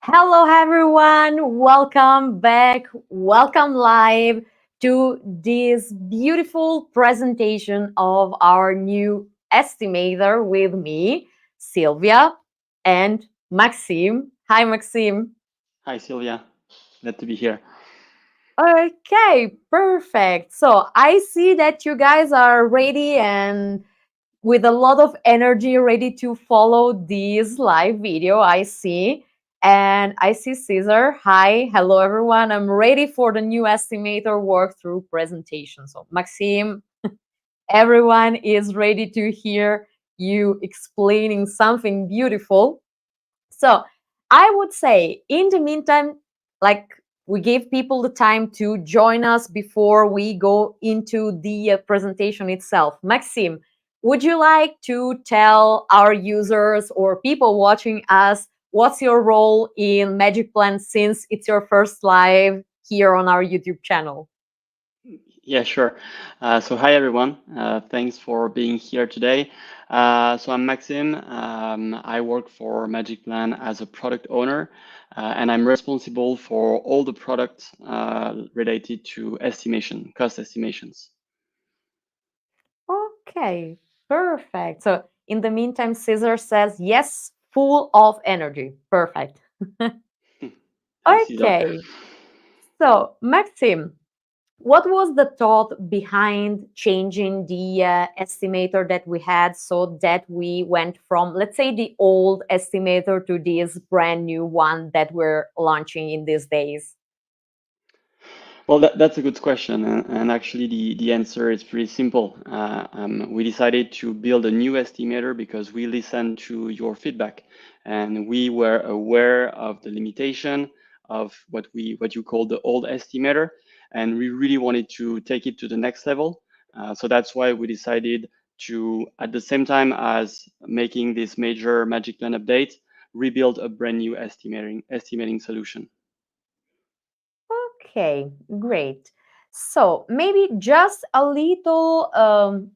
Hello, everyone. Welcome back. Welcome live to this beautiful presentation of our new estimator with me, Silvia, and Maxime. Hi, Maxime. Hi, Silvia. Glad to be here. Okay, perfect. So I see that you guys are ready and with a lot of energy ready to follow this live video. I see. And I see Caesar. Hi, hello everyone. I'm ready for the new estimator walkthrough presentation. So Maxime, everyone is ready to hear you explaining something beautiful. So I would say, in the meantime, like we give people the time to join us before we go into the presentation itself. Maxime, would you like to tell our users or people watching us what's your role in Magic Plan since it's your first live here on our YouTube channel? Yeah, sure. Hi, everyone. Thanks for being here today. I'm Maxime. I work for Magic Plan as a product owner, and I'm responsible for all the products related to estimation, cost estimations. Okay, perfect. So in the meantime, Caesar says yes, full of energy. Perfect. Thanks, Cesar. Okay, so Maxim, what was the thought behind changing the estimator that we had so that we went from, let's say, the old estimator to this brand new one that we're launching in these days? Well, that's a good question, and actually, the answer is pretty simple. We decided to build a new estimator because we listened to your feedback, and we were aware of the limitation of what you call the old estimator, and we really wanted to take it to the next level. So that's why we decided to, at the same time as making this major Magic Plan update, rebuild a brand new estimating solution. Okay, great. So maybe just a little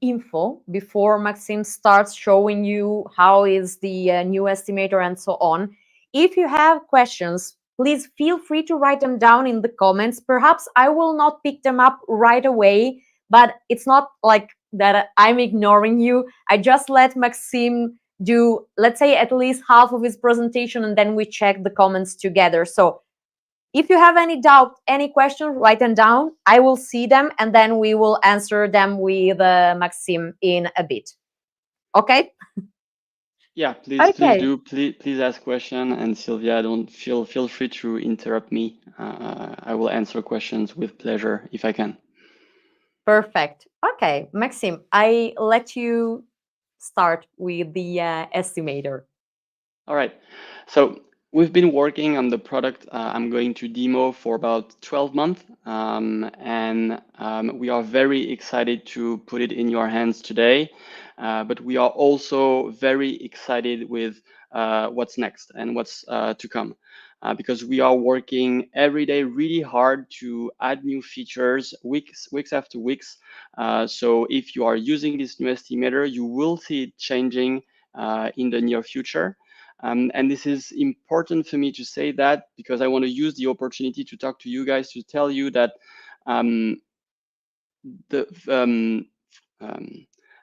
info before Maxime starts showing you how is the new estimator and so on. If you have questions, please feel free to write them down in the comments. Perhaps I will not pick them up right away, but it's not like that I'm ignoring you. I just let Maxime do, let's say, at least half of his presentation, and then we check the comments together. So if you have any doubt, any question, write them down. I will see them and then we will answer them with Maxime in a bit. Okay? Yeah, please Okay. do. Please ask question. And Sylvia, don't feel free to interrupt me. I will answer questions with pleasure if I can. Perfect. Okay, Maxime, I let you start with the estimator. All right. So we've been working on the product I'm going to demo for about 12 months, and we are very excited to put it in your hands today. But we are also very excited with what's next and what's to come. Because we are working every day really hard to add new features weeks after weeks. So if you are using this new estimator, you will see it changing in the near future. And this is important for me to say that because I want to use the opportunity to talk to you guys to tell you that um, the um,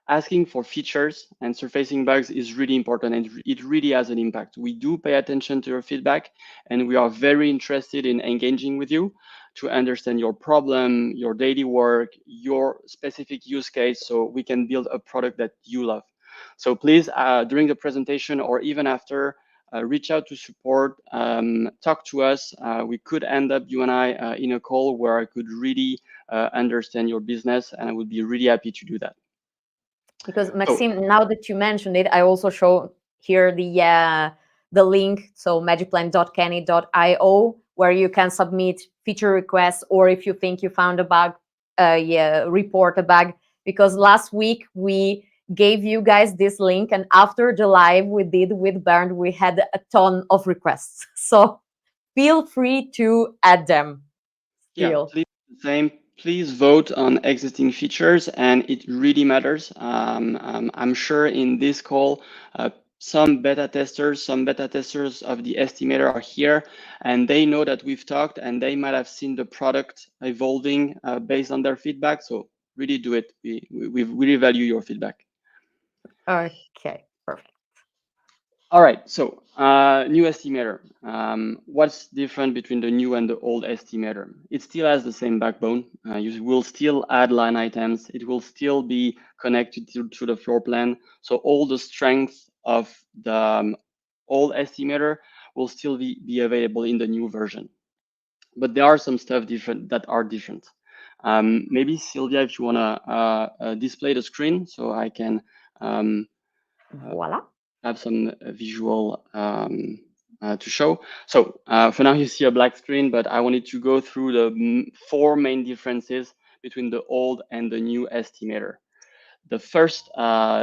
asking for features and surfacing bugs is really important and it really has an impact. We do pay attention to your feedback and we are very interested in engaging with you to understand your problem, your daily work, your specific use case so we can build a product that you love. So please, during the presentation or even after, reach out to support, talk to us. We could end up, you and I, in a call where I could really understand your business, and I would be really happy to do that. Because So Maxime, now that you mentioned it, I also show here the link, so magicplan.canny.io, where you can submit feature requests, or if you think you found a bug, report a bug. Because last week we gave you guys this link, and after the live we did with Bernd, we had a ton of requests. So feel free to add them yeah, still. please same. Please vote on existing features, and it really matters. I'm sure in this call, some beta testers of the estimator are here, and they know that we've talked, and they might have seen the product evolving based on their feedback. So really do it. We really value your feedback. Okay, perfect. All right, so new estimator. What's different between the new and the old estimator? It still has the same backbone. You will still add line items. It will still be connected to the floor plan. So all the strength of the old estimator will still be available in the new version. But there are some stuff different that are different. Maybe Silvia, if you wanna display the screen so I can Voila. have some visual to show. So for now you see a black screen, but I wanted to go through the four main differences between the old and the new estimator. The first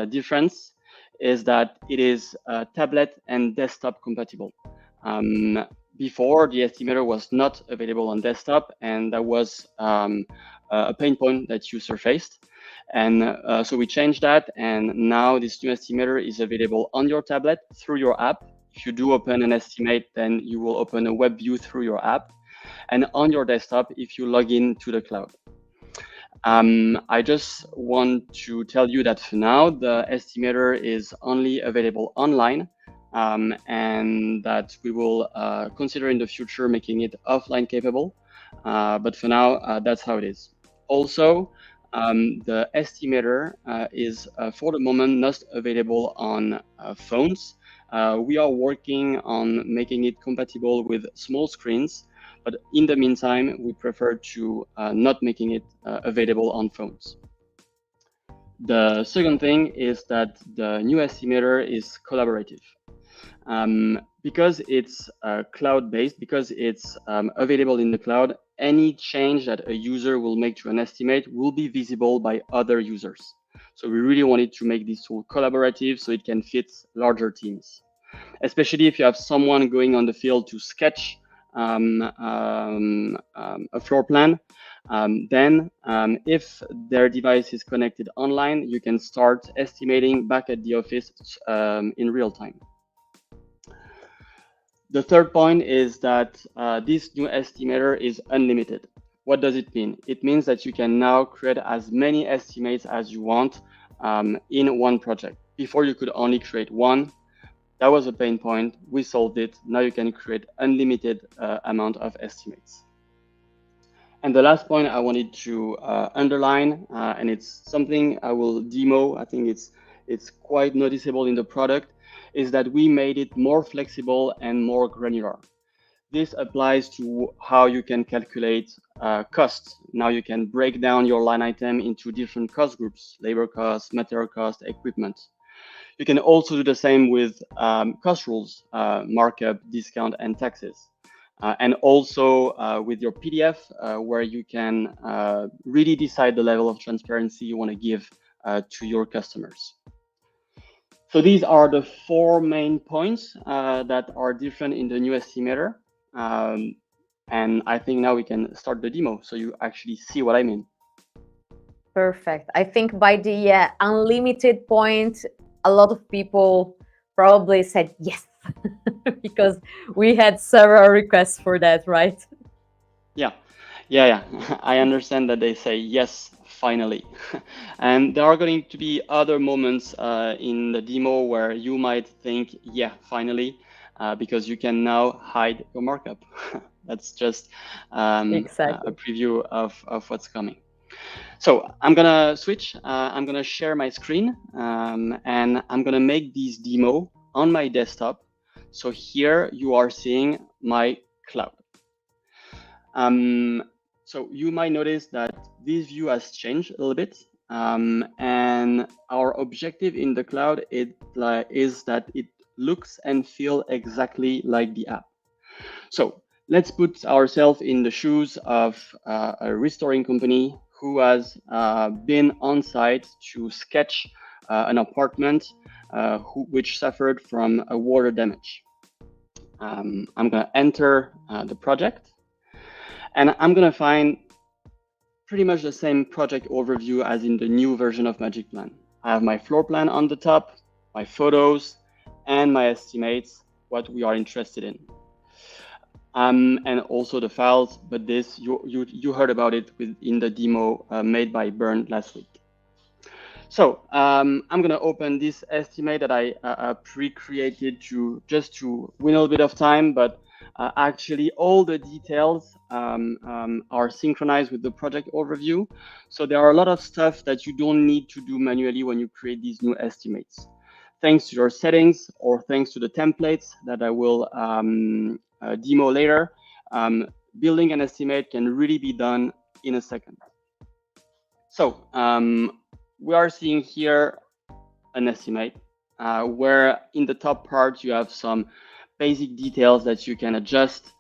difference is that it is tablet and desktop compatible. Before, the estimator was not available on desktop, and that was a pain point that you surfaced. And so we changed that, and now this new estimator is available on your tablet through your app. If you do open an estimate, then you will open a web view through your app, and on your desktop if you log in to the cloud. I just want to tell you that for now, the estimator is only available online, and that we will consider in the future making it offline capable. But for now, that's how it is. Also, the estimator is for the moment not available on phones. We are working on making it compatible with small screens, but in the meantime, we prefer to not making it available on phones. The second thing is that the new estimator is collaborative. Because it's cloud-based, because it's available in the cloud, any change that a user will make to an estimate will be visible by other users. So we really wanted to make this tool collaborative so it can fit larger teams, especially if you have someone going on the field to sketch a floor plan. Then if their device is connected online, you can start estimating back at the office in real time. The third point is that this new estimator is unlimited. What does it mean? It means that you can now create as many estimates as you want in one project. Before you could only create one. That was a pain point. We solved it. Now you can create unlimited amount of estimates. And the last point I wanted to underline, and it's something I will demo. I think it's quite noticeable in the product, is that we made it more flexible and more granular. This applies to how you can calculate costs. Now you can break down your line item into different cost groups: labor cost, material cost, equipment. You can also do the same with cost rules, markup, discount, and taxes. And also with your PDF, where you can really decide the level of transparency you want to give to your customers. So these are the four main points that are different in the new estimator. And I think now we can start the demo so you actually see what I mean. Perfect. I think by the unlimited point, a lot of people probably said yes, because we had several requests for that, right? Yeah. I understand that they say yes, finally. And there are going to be other moments in the demo where you might think, yeah, finally, because you can now hide your markup. That's just Exactly. a preview of what's coming. So I'm gonna switch. I'm gonna share my screen, and I'm gonna make this demo on my desktop. So here you are seeing my cloud. So you might notice that this view has changed a little bit, and our objective in the cloud is that it looks and feels exactly like the app. So let's put ourselves in the shoes of a restoring company who has been on site to sketch an apartment which suffered from a water damage. I'm going to enter the project, and I'm going to find pretty much the same project overview as in the new version of magicplan. I have my floor plan on the top, my photos, and my estimates, what we are interested in. And also the files, but this, you heard about it in the demo made by Bernd last week. So I'm going to open this estimate that I pre-created just to win a little bit of time, but actually all the details are synchronized with the project overview. So there are a lot of stuff that you don't need to do manually when you create these new estimates. Thanks to your settings or thanks to the templates that I will demo later, building an estimate can really be done in a second. So we are seeing here an estimate where in the top part you have some basic details that you can adjust,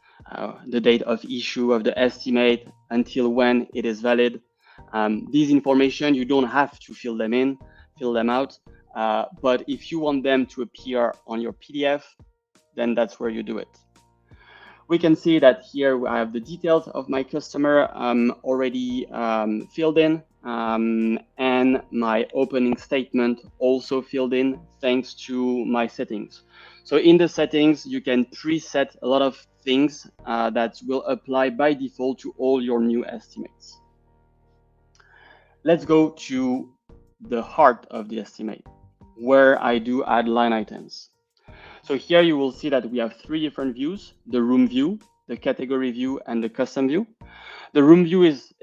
the date of issue of the estimate until when it is valid. These information, you don't have to fill them out. But if you want them to appear on your PDF, then that's where you do it. We can see that here I have the details of my customer already filled in, and my opening statement also filled in thanks to my settings. So in the settings, you can preset a lot of things that will apply by default to all your new estimates. Let's go to the heart of the estimate, where I do add line items. So here you will see that we have three different views: the room view, the category view, and the custom view. The room view is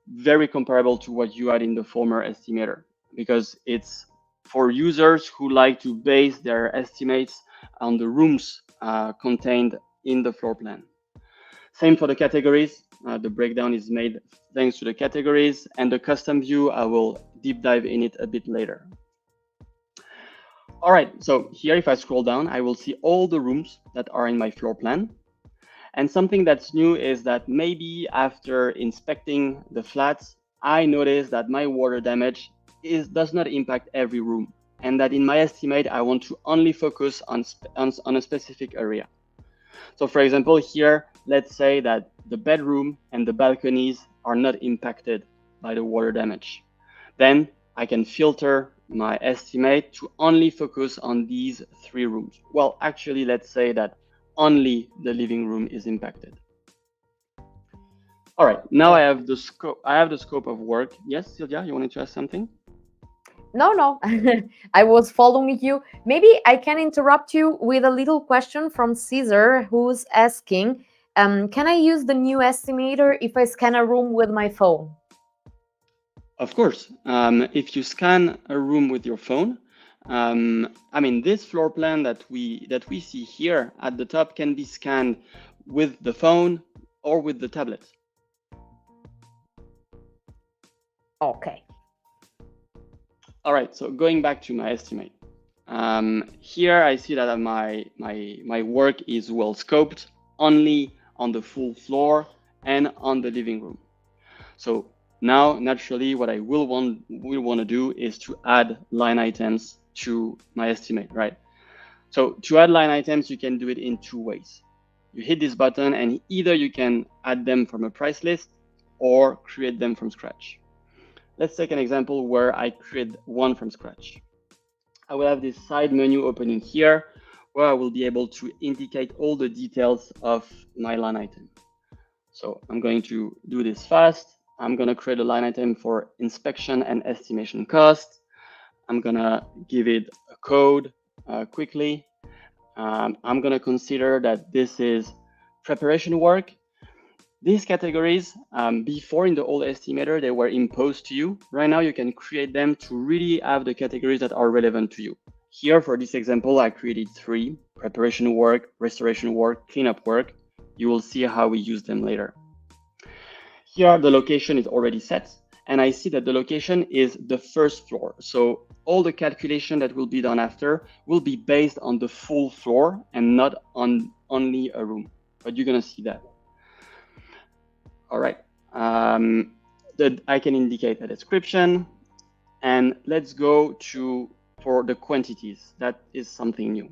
very comparable to what you had in the former estimator, because it's for users who like to base their estimates on the rooms contained in the floor plan. Same for the categories. The breakdown is made thanks to the categories, and the custom view, I will deep dive in it a bit later. All right, so here if I scroll down, I will see all the rooms that are in my floor plan. And something that's new is that maybe after inspecting the flats, I noticed that my water damage does not impact every room, and that in my estimate, I want to only focus on a specific area. So for example, here, let's say that the bedroom and the balconies are not impacted by the water damage. Then I can filter my estimate to only focus on these three rooms. Well, actually, let's say that only the living room is impacted. All right, now I have the scope. I have the scope of work. Yes, Silvia, you wanted to ask something? No. I was following you. Maybe I can interrupt you with a little question from Caesar, who's asking, can I use the new estimator if I scan a room with my phone? Of course. If you scan a room with your phone, I mean, this floor plan that we see here at the top can be scanned with the phone or with the tablet. Okay. All right. So going back to my estimate, here I see that my work is well scoped only on the full floor and on the living room. So now, naturally, what I will want to do is to add line items to my estimate, right? So to add line items, you can do it in two ways. You hit this button and either you can add them from a price list or create them from scratch. Let's take an example where I create one from scratch. I will have this side menu opening here where I will be able to indicate all the details of my line item. So I'm going to do this fast. I'm going to create a line item for inspection and estimation cost. I'm going to give it a code quickly. I'm going to consider that this is preparation work. These categories, before in the old estimator, they were imposed to you. Right now, you can create them to really have the categories that are relevant to you. Here, for this example, I created three: preparation work, restoration work, cleanup work. You will see how we use them later. Here, the location is already set, and I see that the location is the first floor. So all the calculation that will be done after will be based on the full floor and not on only a room, but you're gonna see that. All right, I can indicate a description, and let's go for the quantities. That is something new.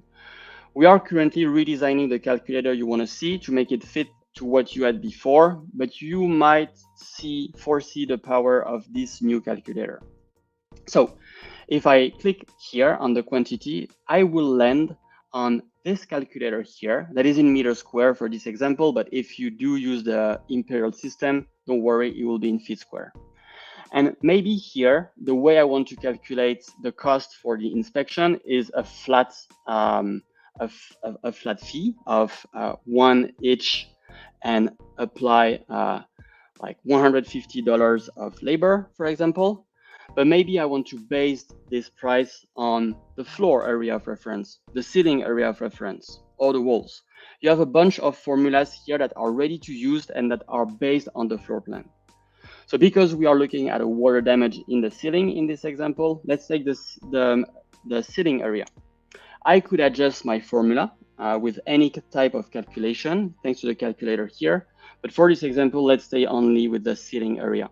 We are currently redesigning the calculator you wanna see to make it fit to what you had before, but you might foresee the power of this new calculator. So if I click here on the quantity, I will land on this calculator here that is in meters square for this example, but if you do use the imperial system, don't worry, it will be in feet square. And maybe here, the way I want to calculate the cost for the inspection is a flat fee of 1 each, and apply like $150 of labor, for example. But maybe I want to base this price on the floor area of reference, the ceiling area of reference, or the walls. You have a bunch of formulas here that are ready to use and that are based on the floor plan. So because we are looking at a water damage in the ceiling in this example, let's take this, the ceiling area. I could adjust my formula with any type of calculation, thanks to the calculator here. But for this example, let's stay only with the ceiling area.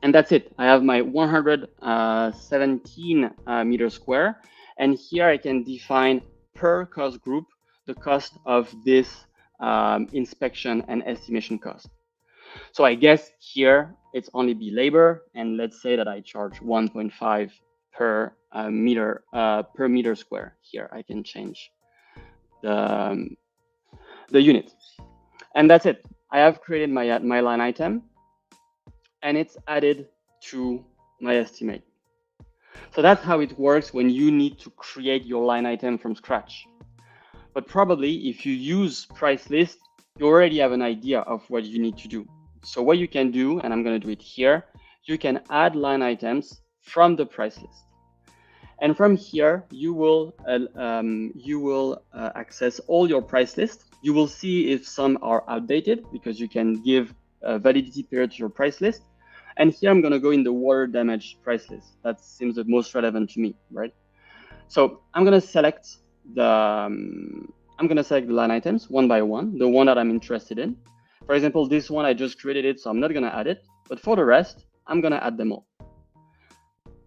And that's it. I have my 117 meters square. And here I can define per cost group the cost of this inspection and estimation cost. So I guess here it's only be labor, and let's say that I charge 1.5 per meter square. Here I can change the unit, and that's it. I have created my line item, and it's added to my estimate. So that's how it works when you need to create your line item from scratch. But probably if you use price list, you already have an idea of what you need to do. So what you can do, and I'm going to do it here, you can add line items from the price list. And from here, you will access all your price list. You will see if some are outdated, because you can give a validity period to your price list. And here I'm going to go in the water damage price list. That seems the most relevant to me, right? So I'm going to select the line items one by one, the one that I'm interested in. For example, this one, I just created it, so I'm not going to add it. But for the rest, I'm going to add them all.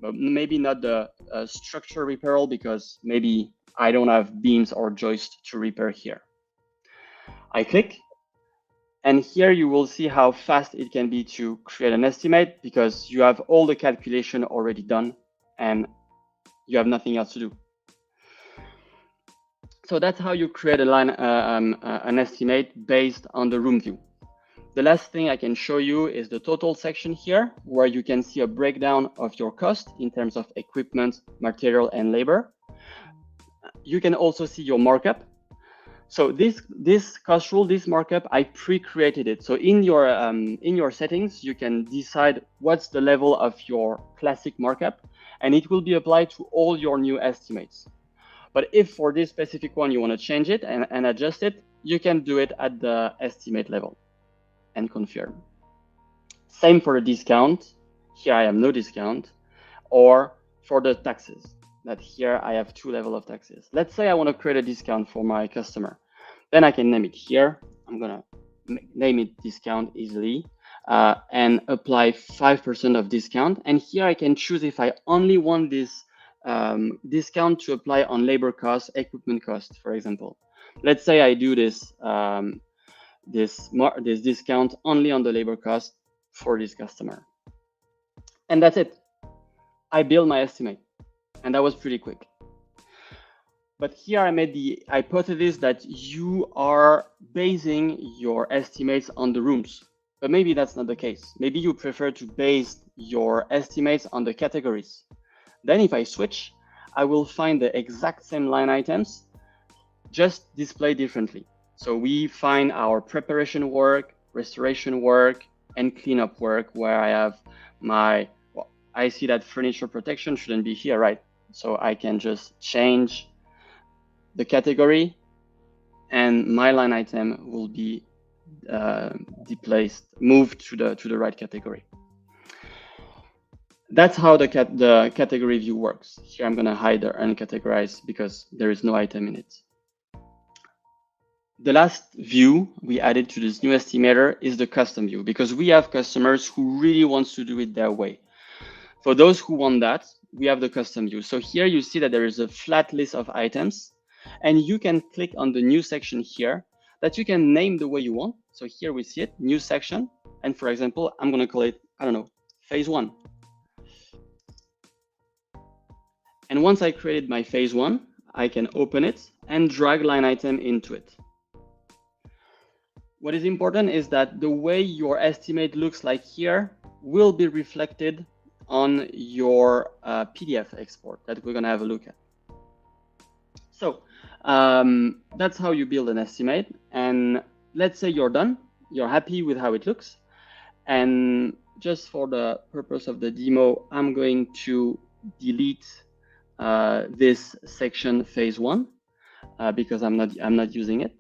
But maybe not the structure repair, because maybe I don't have beams or joists to repair here. I click, and here you will see how fast it can be to create an estimate, because you have all the calculation already done and you have nothing else to do. So that's how you create an estimate based on the room view. The last thing I can show you is the total section here, where you can see a breakdown of your cost in terms of equipment, material, and labor. You can also see your markup. So this cost rule, this markup, I pre-created it. So in your settings, you can decide what's the level of your classic markup, and it will be applied to all your new estimates. But if for this specific one you want to change it and adjust it, you can do it at the estimate level and confirm. Same for the discount. Here I have no discount. Or for the taxes, that here I have 2 levels of taxes. Let's say I want to create a discount for my customer. Then I can name it here. I'm going to name it discount easily and apply 5% of discount. And here I can choose if I only want this discount to apply on labor costs, equipment costs, for example. Let's say I do this this discount only on the labor cost for this customer. And that's it. I build my estimate, and that was pretty quick. But here I made the hypothesis that you are basing your estimates on the rooms, but maybe that's not the case. Maybe you prefer to base your estimates on the categories. Then if I switch, I will find the exact same line items, just displayed differently. So we find our preparation work, restoration work, and cleanup work, where I have my, well, I see that furniture protection shouldn't be here, right? So I can just change the category, and my line item will be moved to the right category. That's how the category view works. Here I'm going to hide the uncategorized because there is no item in it. The last view we added to this new estimator is the custom view, because we have customers who really wants to do it their way. For those who want that, we have the custom view. So here you see that there is a flat list of items, and you can click on the new section here that you can name the way you want. So here we see it, new section. And for example, I'm going to call it, I don't know, phase 1. And once I created my phase 1, I can open it and drag line item into it. What is important is that the way your estimate looks like here will be reflected on your PDF export that we're gonna have a look at. So that's how you build an estimate. And let's say you're done, you're happy with how it looks. And just for the purpose of the demo, I'm going to delete this section phase 1 because I'm not using it.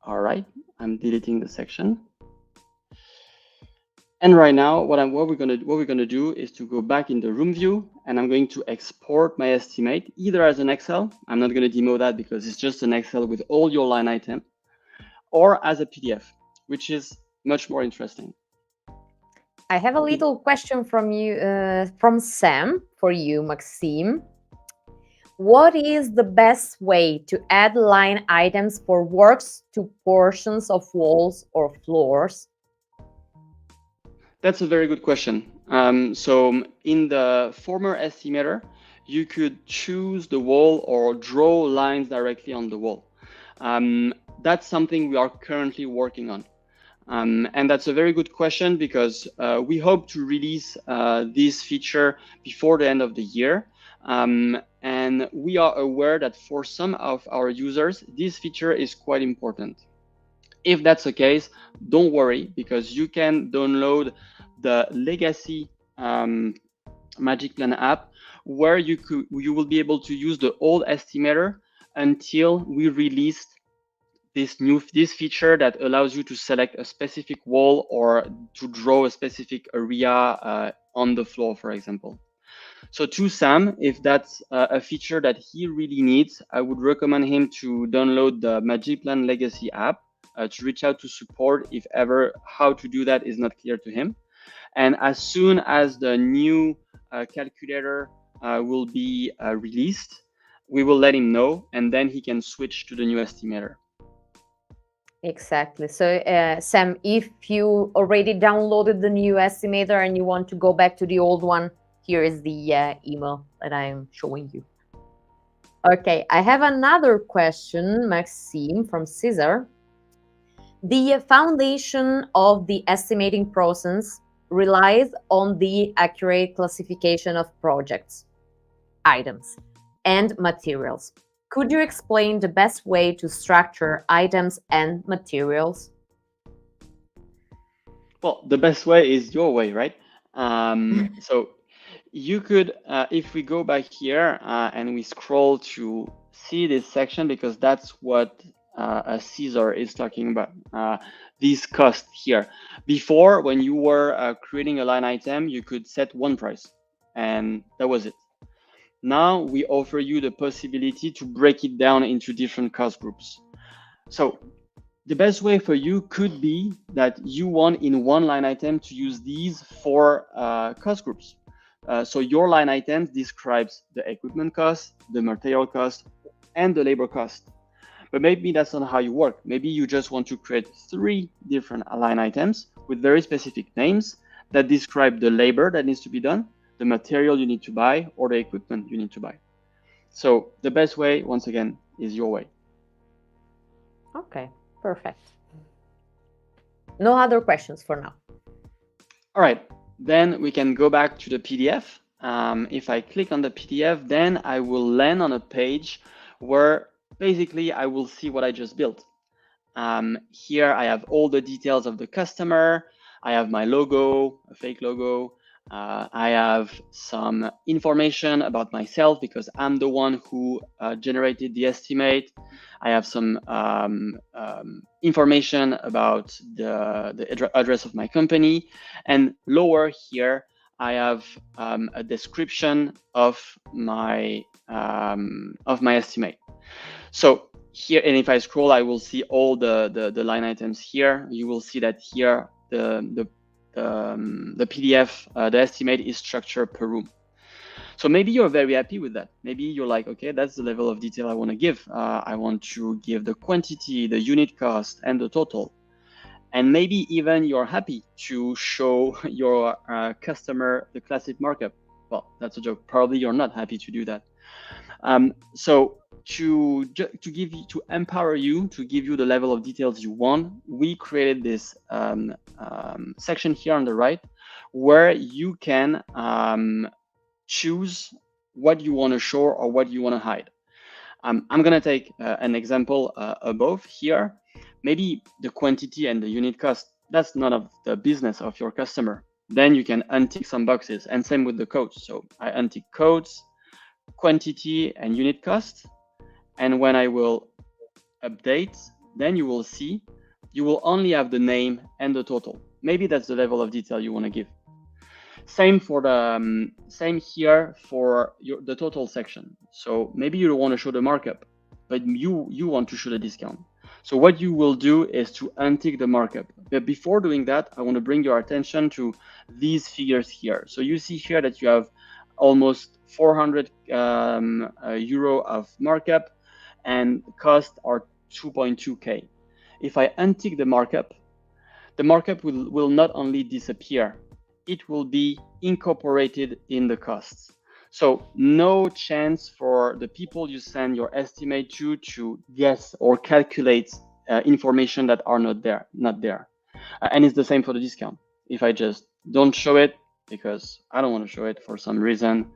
All right, I'm deleting the section. And right now, what we're gonna do is to go back in the room view, and I'm going to export my estimate either as an Excel. I'm not gonna demo that because it's just an Excel with all your line item, or as a PDF, which is much more interesting. I have a little question from you, from Sam, for you, Maxime. What is the best way to add line items for works to portions of walls or floors? That's a very good question. So in the former estimator, you could choose the wall or draw lines directly on the wall. That's something we are currently working on. And that's a very good question because we hope to release this feature before the end of the year. And we are aware that for some of our users, this feature is quite important. If that's the case, don't worry, because you can download the legacy magicplan app, where you will be able to use the old estimator until we released this feature that allows you to select a specific wall or to draw a specific area on the floor, for example. So to Sam, if that's a feature that he really needs, I would recommend him to download the magicplan legacy app, to reach out to support if ever how to do that is not clear to him. And as soon as the new calculator will be released, we will let him know, and then he can switch to the new estimator. Exactly. So, Sam, if you already downloaded the new estimator and you want to go back to the old one, here is the email that I'm showing you. Okay, I have another question, Maxime, from Cesar. The foundation of the estimating process relies on the accurate classification of projects, items, and materials. Could you explain the best way to structure items and materials? Well, the best way is your way, right? So you could, if we go back here and we scroll to see this section, because that's what Caesar is talking about, these costs here. Before, when you were creating a line item, you could set one price, and that was it. Now we offer you the possibility to break it down into different cost groups. So the best way for you could be that you want in one line item to use these 4 cost groups. So your line item describes the equipment cost, the material cost, and the labor cost. But maybe that's not how you work. Maybe you just want to create 3 different line items with very specific names that describe the labor that needs to be done, the material you need to buy, or the equipment you need to buy. So the best way, once again, is your way. Okay, perfect. No other questions for now. All right, then we can go back to the PDF. If I click on the PDF, then I will land on a page where basically I will see what I just built. Here I have all the details of the customer. I have my logo, a fake logo. I have some information about myself because I'm the one who generated the estimate. I have some information about the address of my company. And lower here, I have a description of my estimate. So here, and if I scroll, I will see all the line items here. You will see that here the PDF, the estimate is structured per room. So maybe you're very happy with that. Maybe you're like, okay, that's the level of detail I want to give. I want to give the quantity, the unit cost, and the total. And maybe even you're happy to show your customer the classic markup. Well, that's a joke. Probably you're not happy to do that. So to give you, to empower you, to give you the level of details you want, we created this section here on the right where you can choose what you want to show or what you want to hide. I'm going to take an example above here. Maybe the quantity and the unit cost, that's none of the business of your customer. Then you can untick some boxes, and same with the codes. So I untick codes, quantity, and unit cost. And when I will update, then you will see you will only have the name and the total. Maybe that's the level of detail you want to give. Same for the same here for the total section. So maybe you don't want to show the markup, but you want to show the discount. So what you will do is to untick the markup. But before doing that, I want to bring your attention to these figures here. So you see here that you have almost 400 euro of markup, and costs are 2.2K. If I untick the markup will not only disappear, it will be incorporated in the costs. So no chance for the people you send your estimate to guess or calculate information that are not there. And it's the same for the discount. If I just don't show it because I don't want to show it for some reason,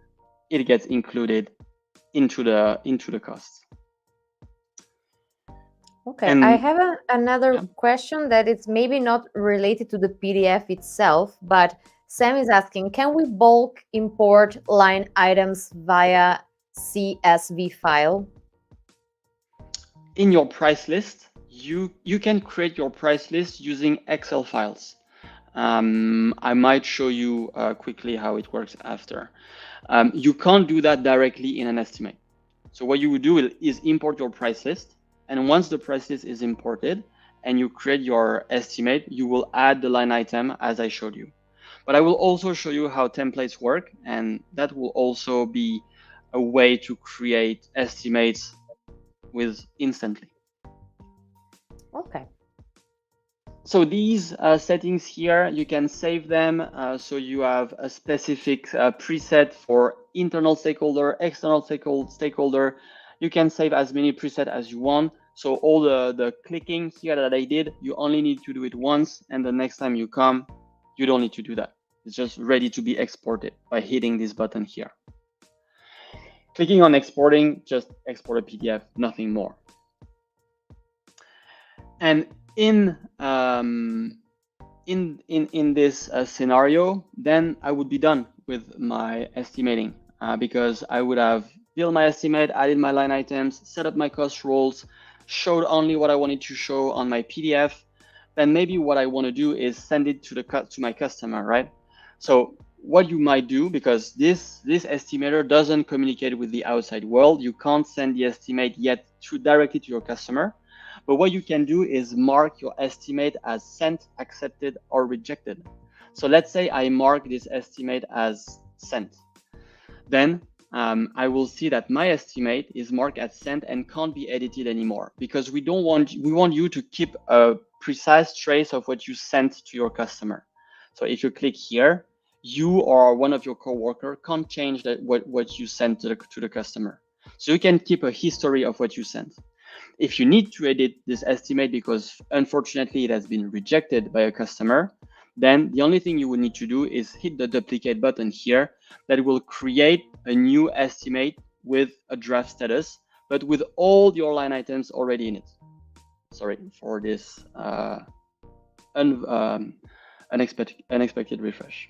it gets included into the costs. Okay, and I have another question that is maybe not related to the PDF itself, but Sam is asking, can we bulk import line items via CSV file? In your price list, you can create your price list using Excel files. I might show you quickly how it works after. You can't do that directly in an estimate. So what you would do is import your price list. And once the price list is imported and you create your estimate, you will add the line item as I showed you. But I will also show you how templates work, and that will also be a way to create estimates with instantly. Okay. So these settings here, you can save them. So you have a specific preset for internal stakeholder, external stakeholder. You can save as many presets as you want. So all the clicking here that I did, you only need to do it once, and the next time you come, you don't need to do that. It's just ready to be exported by hitting this button here. Clicking on exporting, just export a PDF, nothing more. And in this scenario, then I would be done with my estimating because I would have built my estimate, added my line items, set up my cost roles, showed only what I wanted to show on my PDF. Then maybe what I want to do is send it to my customer, right? So what you might do, because this estimator doesn't communicate with the outside world, you can't send the estimate yet directly to your customer. But what you can do is mark your estimate as sent, accepted, or rejected. So let's say I mark this estimate as sent. Then I will see that my estimate is marked as sent and can't be edited anymore, because we want you to keep a precise trace of what you sent to your customer. So if you click here, you or one of your coworkers can't change what you sent to the customer. So you can keep a history of what you sent. If you need to edit this estimate because unfortunately it has been rejected by a customer, then the only thing you will need to do is hit the duplicate button here that will create a new estimate with a draft status, but with all your line items already in it. Sorry for this unexpected refresh.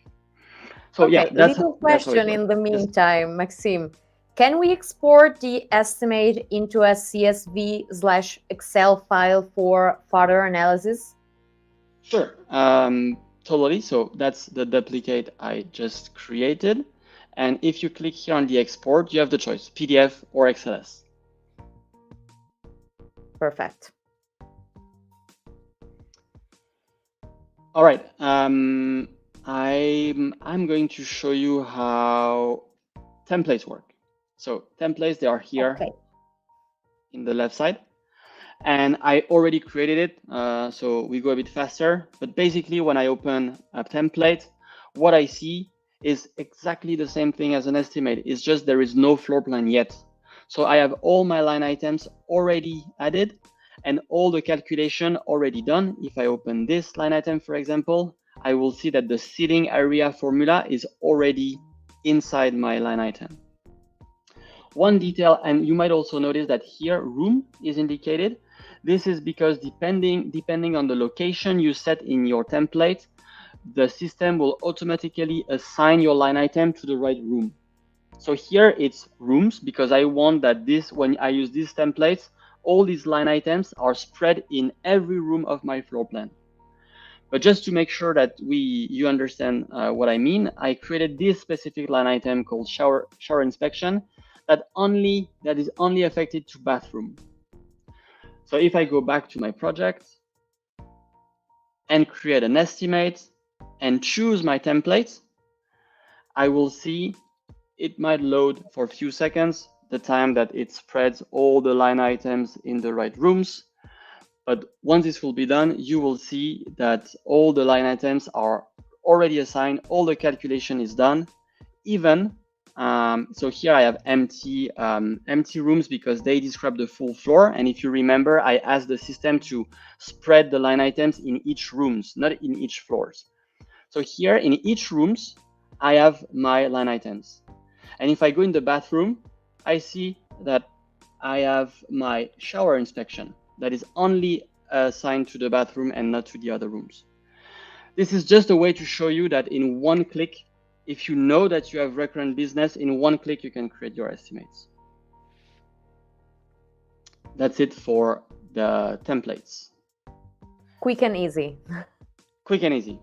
So okay, yeah, that's little question in the meantime, Maxime. Can we export the estimate into a CSV/Excel file for further analysis? Sure, totally. So that's the duplicate I just created. And if you click here on the export, you have the choice, PDF or XLS. Perfect. All right. I'm going to show you how templates work. So templates, they are here in the left side. And I already created it, so we go a bit faster. But basically, when I open a template, what I see is exactly the same thing as an estimate. It's just there is no floor plan yet. So I have all my line items already added and all the calculation already done. If I open this line item, for example, I will see that the seating area formula is already inside my line item. One detail, and you might also notice that here room is indicated. This is because depending on the location you set in your template, the system will automatically assign your line item to the right room. So here it's rooms because I want that when I use these templates, all these line items are spread in every room of my floor plan. But just to make sure that you understand what I mean, I created this specific line item called shower inspection that is only affected to bathroom. So if I go back to my project and create an estimate and choose my template, I will see it might load for a few seconds, the time that it spreads all the line items in the right rooms. But once this will be done, you will see that all the line items are already assigned, all the calculation is done, even so here I have empty rooms because they describe the full floor. And if you remember, I asked the system to spread the line items in each rooms, not in each floors. So here in each rooms, I have my line items. And if I go in the bathroom, I see that I have my shower inspection that is only assigned to the bathroom and not to the other rooms. This is just a way to show you that in one click, if you know that you have recurrent business, in one click, you can create your estimates. That's it for the templates. Quick and easy. Quick and easy.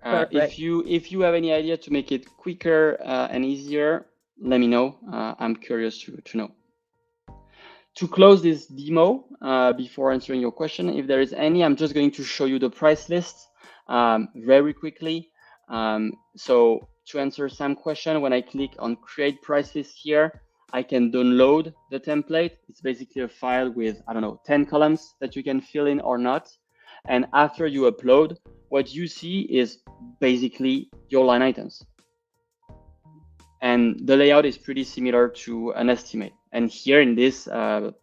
If you have any idea to make it quicker and easier, let me know. I'm curious to know. To close this demo, before answering your question, if there is any, I'm just going to show you the price list very quickly. So to answer Sam's question, when I click on create price list here, I can download the template. It's basically a file with, I don't know, 10 columns that you can fill in or not. And after you upload, what you see is basically your line items. And the layout is pretty similar to an estimate. And here in this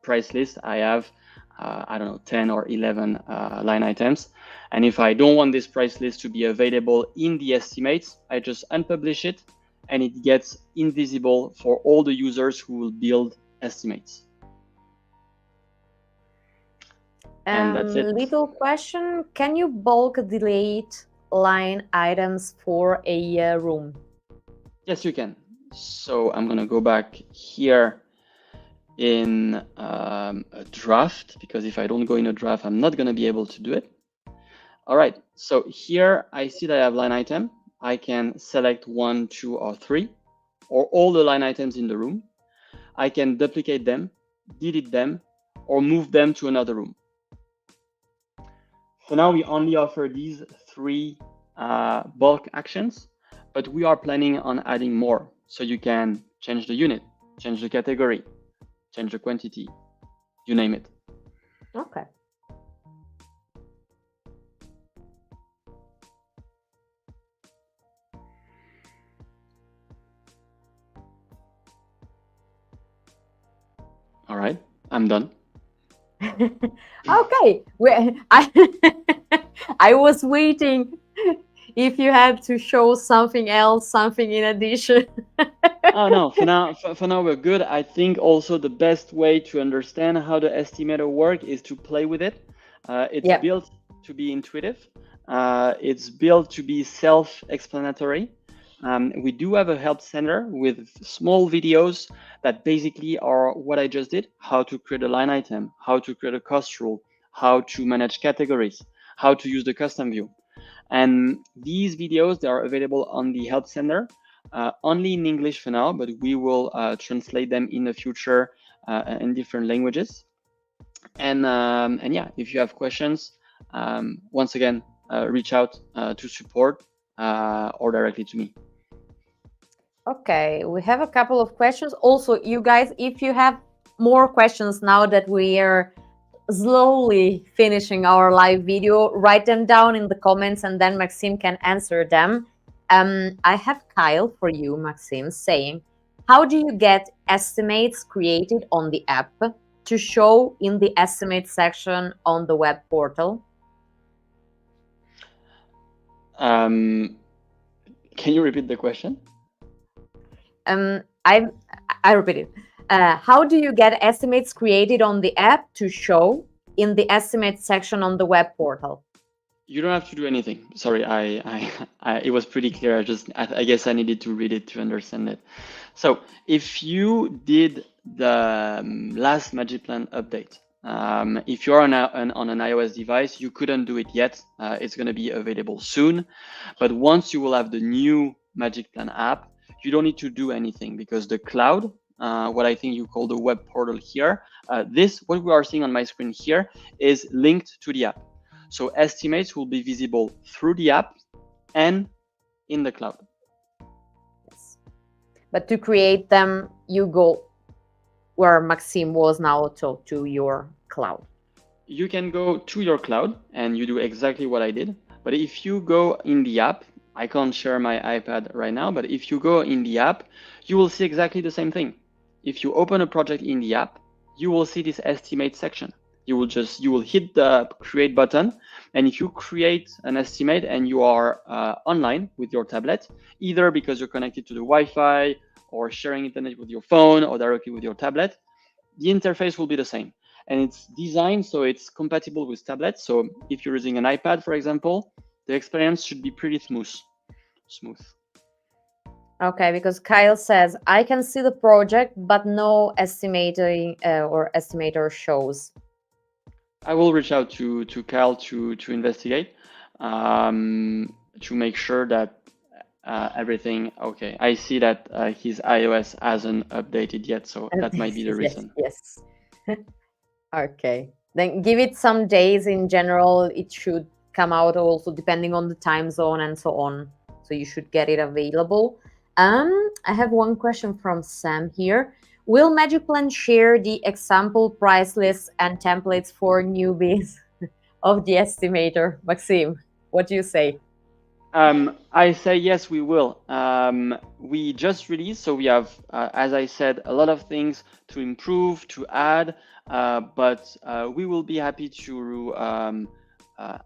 price list, I have, I don't know, 10 or 11 line items. And if I don't want this price list to be available in the estimates, I just unpublish it and it gets invisible for all the users who will build estimates. And that's it. Little question, can you bulk delete line items for a room? Yes, you can. So I'm gonna go back here in a draft, because if I don't go in a draft, I'm not gonna be able to do it. All right, so here I see that I have line item. I can select 1, 2, or 3, or all the line items in the room. I can duplicate them, delete them, or move them to another room. So now we only offer these 3 bulk actions, but we are planning on adding more. So you can change the unit, change the category, change the quantity, you name it. Okay. All right, I'm done. Okay, I was waiting if you had to show something else, something in addition. Oh no, for now we're good. I think also the best way to understand how the estimator works is to play with it. It's built to be intuitive. It's built to be self-explanatory. We do have a help center with small videos that basically are what I just did: how to create a line item, how to create a cost rule, how to manage categories, how to use the custom view. And these videos, they are available on the help center, only in English for now, but we will translate them in the future in different languages. And yeah, if you have questions, once again, reach out to support or directly to me. Okay, we have a couple of questions. Also, you guys, if you have more questions now that we are slowly finishing our live video, write them down in the comments and then Maxime can answer them. I have Kyle for you, Maxime, saying, how do you get estimates created on the app to show in the estimate section on the web portal? Can you repeat the question? I repeat it. How do you get estimates created on the app to show in the estimate section on the web portal? You don't have to do anything. Sorry, it was pretty clear. I guess I needed to read it to understand it. So if you did the last magicplan update, if you're on an iOS device, you couldn't do it yet. It's going to be available soon. But once you will have the new magicplan app, you don't need to do anything because the cloud, what I think you call the web portal here, what we are seeing on my screen here is linked to the app. So estimates will be visible through the app and in the cloud. Yes. But to create them, you go where Maxime was now, to your cloud. You can go to your cloud and you do exactly what I did. But if you go in the app, I can't share my iPad right now, but if you go in the app, you will see exactly the same thing. If you open a project in the app, you will see this estimate section. You will hit the create button, and if you create an estimate and you are online with your tablet, either because you're connected to the Wi-Fi or sharing internet with your phone or directly with your tablet, the interface will be the same. And it's designed so it's compatible with tablets. So if you're using an iPad, for example, the experience should be pretty smooth. Okay, because Kyle says, I can see the project, but no estimating or estimator shows. I will reach out to Kyle to investigate, to make sure that everything okay. I see that his iOS hasn't updated yet, so that might be the reason. Yes. Okay, then give it some days. In general, it should come out also depending on the time zone and so on. So you should get it available. I have one question from Sam here. Will magicplan share the example price lists and templates for newbies of the estimator? Maxime, what do you say? I say yes, we will. We just released, so we have, as I said, a lot of things to improve, to add, but we will be happy to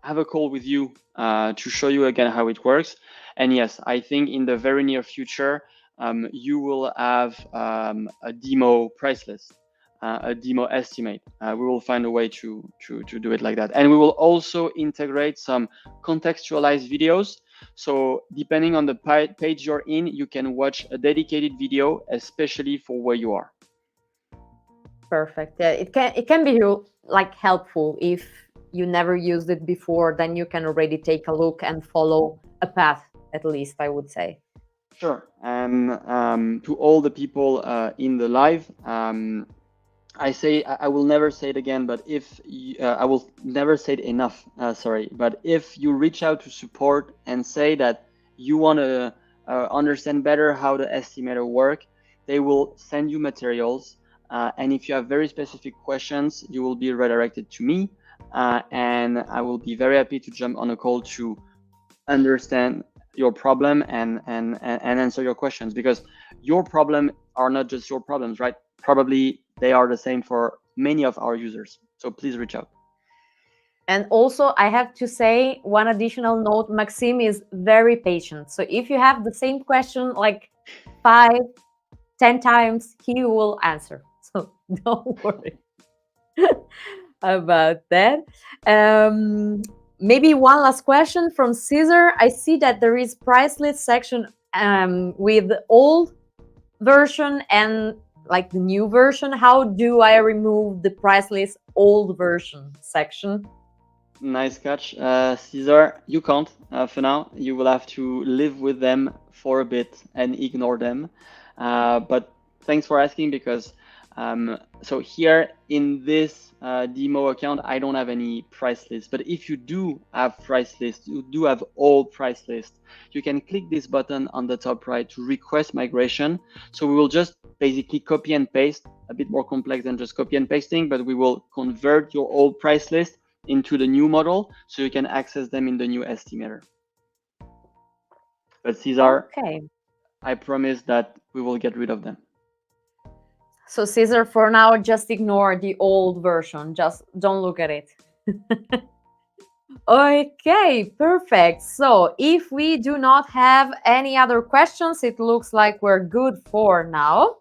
have a call with you to show you again how it works. And yes, I think in the very near future, you will have a demo price list, a demo estimate. We will find a way to do it like that. And we will also integrate some contextualized videos. So depending on the page you're in, you can watch a dedicated video, especially for where you are. Perfect. Yeah, it can be like helpful if you never used it before. Then you can already take a look and follow a path, at least I would say. Sure. And to all the people in the live, I say I will never say it again, but if I will never say it enough. Sorry, but if you reach out to support and say that you want to understand better how the estimator work, they will send you materials. And if you have very specific questions, you will be redirected to me, and I will be very happy to jump on a call to understand your problem and answer your questions, because your problem are not just your problems, right? Probably they are the same for many of our users. So please reach out. And also, I have to say one additional note, Maxime is very patient. So if you have the same question like 5, 10 times, he will answer. So don't worry about that. Maybe one last question from Caesar. I see that there is price list section with old version and like the new version. How do I remove the price list old version section? Nice catch, Caesar. You can't for now. You will have to live with them for a bit and ignore them. But thanks for asking, because so here in this demo account, I don't have any price list. But if you do have price list, you do have all price list, you can click this button on the top right to request migration. So we will just basically copy and paste, a bit more complex than just copy and pasting, but we will convert your old price list into the new model so you can access them in the new estimator. But Cesar, okay, I promise that we will get rid of them. So Caesar, for now, just ignore the old version. Just don't look at it. Okay, perfect. So if we do not have any other questions, it looks like we're good for now.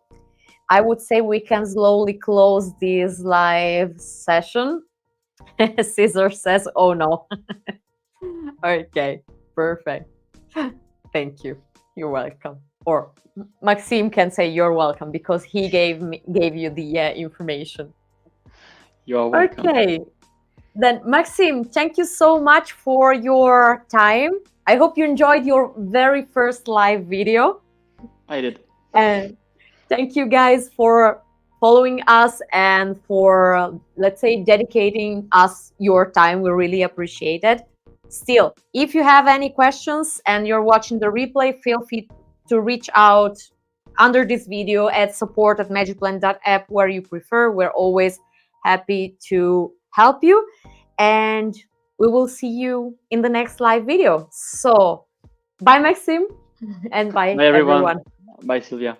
I would say we can slowly close this live session. Caesar says, oh no. Okay, perfect. Thank you. You're welcome. Or Maxime can say you're welcome because he gave you the information. You are welcome. Okay. Then Maxime, thank you so much for your time. I hope you enjoyed your very first live video. I did. And thank you guys for following us and for, let's say, dedicating us your time. We really appreciate it. Still, if you have any questions and you're watching the replay, feel free to reach out under this video at support@magicplan.app where you prefer. We're always happy to help you. And we will see you in the next live video. So, bye, Maxime, and bye, Bye, everyone. everyone. Bye, Silvia.